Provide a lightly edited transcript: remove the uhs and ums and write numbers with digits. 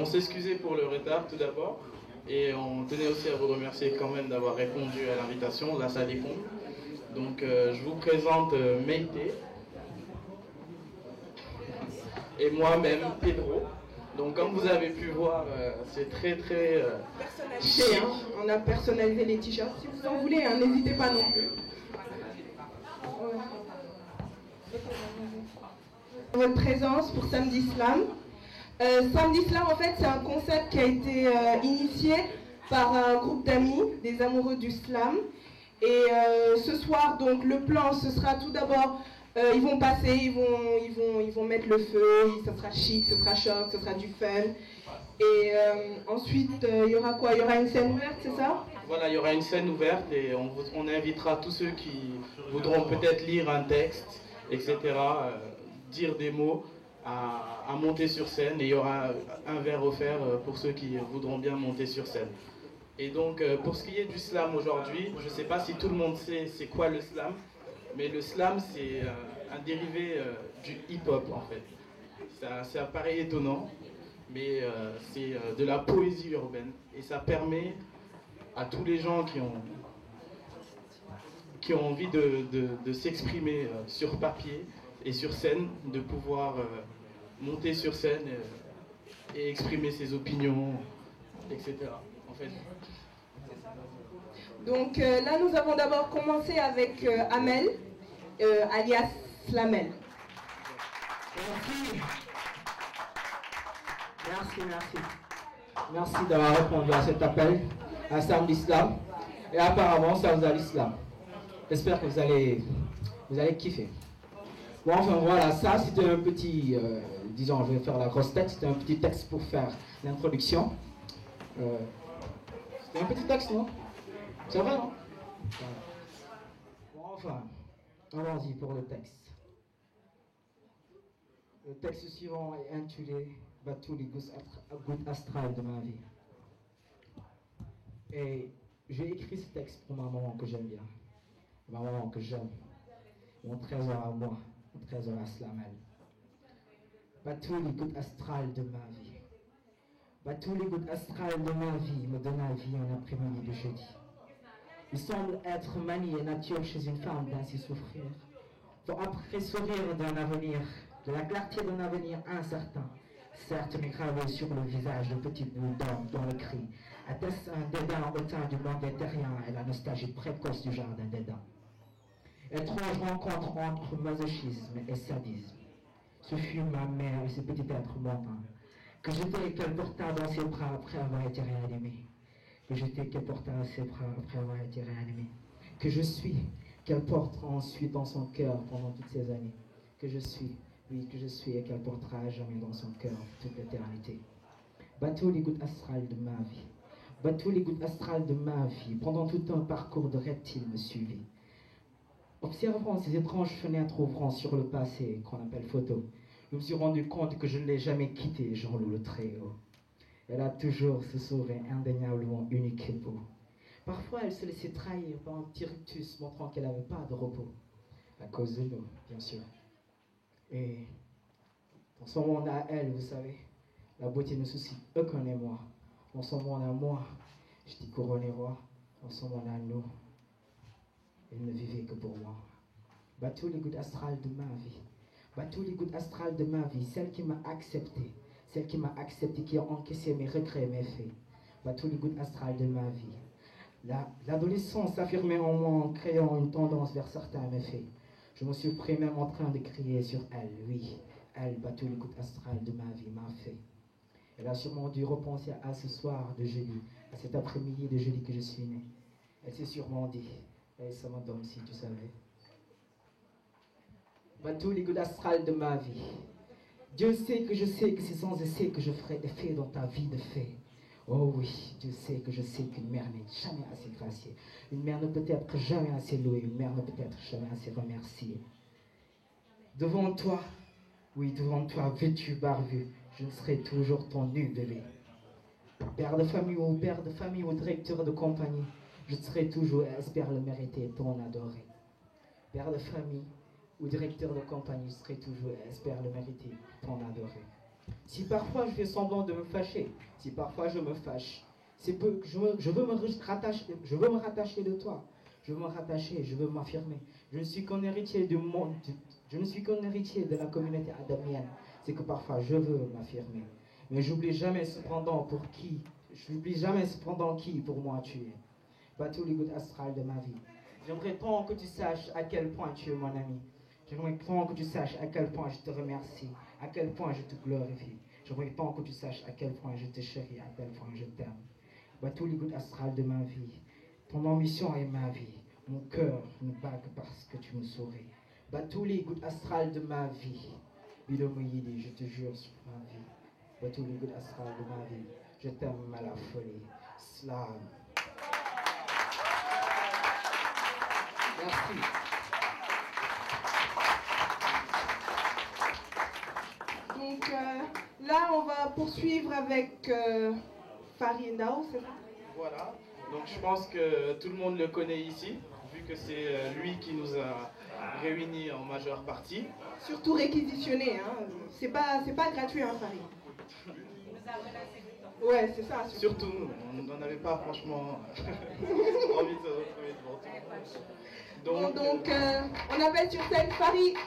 On s'excusait pour le retard tout d'abord. Et on tenait aussi à vous remercier quand même d'avoir répondu à l'invitation. La salle est comble. Donc je vous présente Meïté et moi-même Pedro. Donc comme vous avez pu voir, c'est très personnalisé, hein. On a personnalisé les t-shirts. Si vous en voulez, hein, n'hésitez pas non plus. Votre présence pour Samedi Slam. Samedi Slam, en fait, c'est un concept qui a été initié par un groupe d'amis, des amoureux du slam. Et ce soir, donc, le plan, ce sera tout d'abord, ils vont passer, ils vont mettre le feu, ça sera chic, ce sera choc, ce sera du fun. Et ensuite, il y aura quoi? Il y aura une scène ouverte, c'est ça? Voilà, il y aura une scène ouverte et on invitera tous ceux qui voudront peut-être lire un texte, etc., dire des mots, à monter sur scène. Et il y aura un verre offert pour ceux qui voudront bien monter sur scène. Et donc, pour ce qui est du slam aujourd'hui, je ne sais pas si tout le monde sait c'est quoi le slam, mais le slam, c'est un dérivé du hip-hop, en fait. Ça paraît étonnant, mais c'est de la poésie urbaine. Et ça permet à tous les gens qui ont envie de s'exprimer sur papier et sur scène, de pouvoir monter sur scène et exprimer ses opinions, etc. En fait. Donc là, nous avons d'abord commencé avec Amel, alias Slamel. Merci d'avoir répondu à cet appel à Samedi Slam. Et apparemment, ça vous a l'islam. J'espère que vous allez kiffer. Bon, enfin voilà, ça c'était un petit, disons, je vais faire la grosse tête, c'était un petit texte pour faire l'introduction. C'était un petit texte, non? C'est vrai, non? Voilà. Bon, enfin, allons-y pour le texte. Le texte suivant est intitulé « Battous les gouttes astrales de ma vie ». Et j'ai écrit ce texte pour ma maman que j'aime bien, ma maman que j'aime, mon trésor à moi, mon trésor à Slamel. Tous les gouttes astrales de ma vie. Tous les gouttes astrales de ma vie me donnent la vie en après-midi de jeudi. Il semble être manie et nature chez une femme d'ainsi souffrir, pour après sourire d'un avenir, de la clarté d'un avenir incertain, certes mais gravé sur le visage de petites boules d'or dont le cri atteste un dédain au teint du blanc des terriens et la nostalgie précoce du jardin d'Éden. Étrange rencontre entre masochisme et sadisme. Ce fut ma mère et ce petit être montant que j'étais et qu'elle porta dans ses bras après avoir été réanimée. Que j'étais qu'elle porta dans ses bras après avoir été réanimée. Que je suis qu'elle portera ensuite dans son cœur pendant toutes ces années. Que je suis, oui, que je suis et qu'elle portera à jamais dans son cœur toute l'éternité. Tous les gouttes astrales de ma vie. Tous les gouttes astrales de ma vie. Pendant tout un parcours de reptiles me suivit. Observant ces étranges fenêtres ouvrant sur le passé qu'on appelle photo, je me suis rendu compte que je ne l'ai jamais quittée, Jean-Loup le Très-Haut. Elle a toujours ce sourire indéniablement unique et beau. Parfois, elle se laissait trahir par un petit rictus montrant qu'elle n'avait pas de repos. À cause de nous, bien sûr. Et dans son monde à elle, vous savez, la beauté ne soucie aucun émoi. Dans son monde à moi, je dis couronné roi. Dans son monde à nous, elle ne vivait que pour moi. Tous les gouttes astrales de ma vie. Tous les gouttes astrales de ma vie. Celle qui m'a accepté. Celle qui m'a accepté, qui a encaissé mes regrets, mes faits. Tous les gouttes astrales de ma vie. L'adolescence s'affirmait en moi en créant une tendance vers certains méfaits. Je me suis pris même en train de crier sur elle. Oui, elle, tous les gouttes astrales de ma vie m'a fait. Elle a sûrement dû repenser à ce soir de jeudi, à cet après-midi de jeudi que je suis né. Elle s'est sûrement dit, hey, ça m'adonne si tu savais. Tous les gouttes astrales de ma vie. Dieu sait que je sais que c'est sans essai que je ferai des faits dans ta vie de fait. Oh oui, Dieu sait que je sais qu'une mère n'est jamais assez graciée. Une mère ne peut être jamais assez louée. Une mère ne peut être jamais assez remerciée. Devant toi, oui, devant toi, vêtu, barbu, je serai toujours ton nu bébé. Père de famille ou directeur de compagnie, je serai toujours, et espère le mériter, ton adoré. Père de famille ou directeur de compagnie, je serai toujours, et espère le mériter, ton adoré. Si parfois je fais semblant de me fâcher, si parfois je me fâche, c'est peu que je veux me rattacher de toi. Je veux me rattacher, je veux m'affirmer. Je ne suis qu'un héritier du monde, je ne suis qu'un héritier de la communauté adamienne. C'est que parfois je veux m'affirmer. Mais j'oublie jamais cependant qui pour moi tu es. Batouli goutte astrale de ma vie. J'aimerais tant que tu saches à quel point tu es mon ami. J'aimerais tant que tu saches à quel point je te remercie, à quel point je te glorifie. J'aimerais tant que tu saches à quel point je te chéris, à quel point je t'aime. Batouli goutte astrale de ma vie. Ton ambition est ma vie. Mon cœur ne bat que parce que tu me souris. Batouli goutte astrale de ma vie. Bidomoyidi, je te jure sur ma vie. Batouli goutte astrale de ma vie. Je t'aime à la folie. Slam. Merci. Donc là, on va poursuivre avec Farid Ndao, c'est ça? Voilà, donc je pense que tout le monde le connaît ici, vu que c'est lui qui nous a réunis en majeure partie. Surtout réquisitionné, hein. C'est pas gratuit, hein, Farid. Ouais, c'est ça. Surtout nous, on n'en avait pas franchement envie de se retrouver devant tout. Donc on appelle sur scène Farid.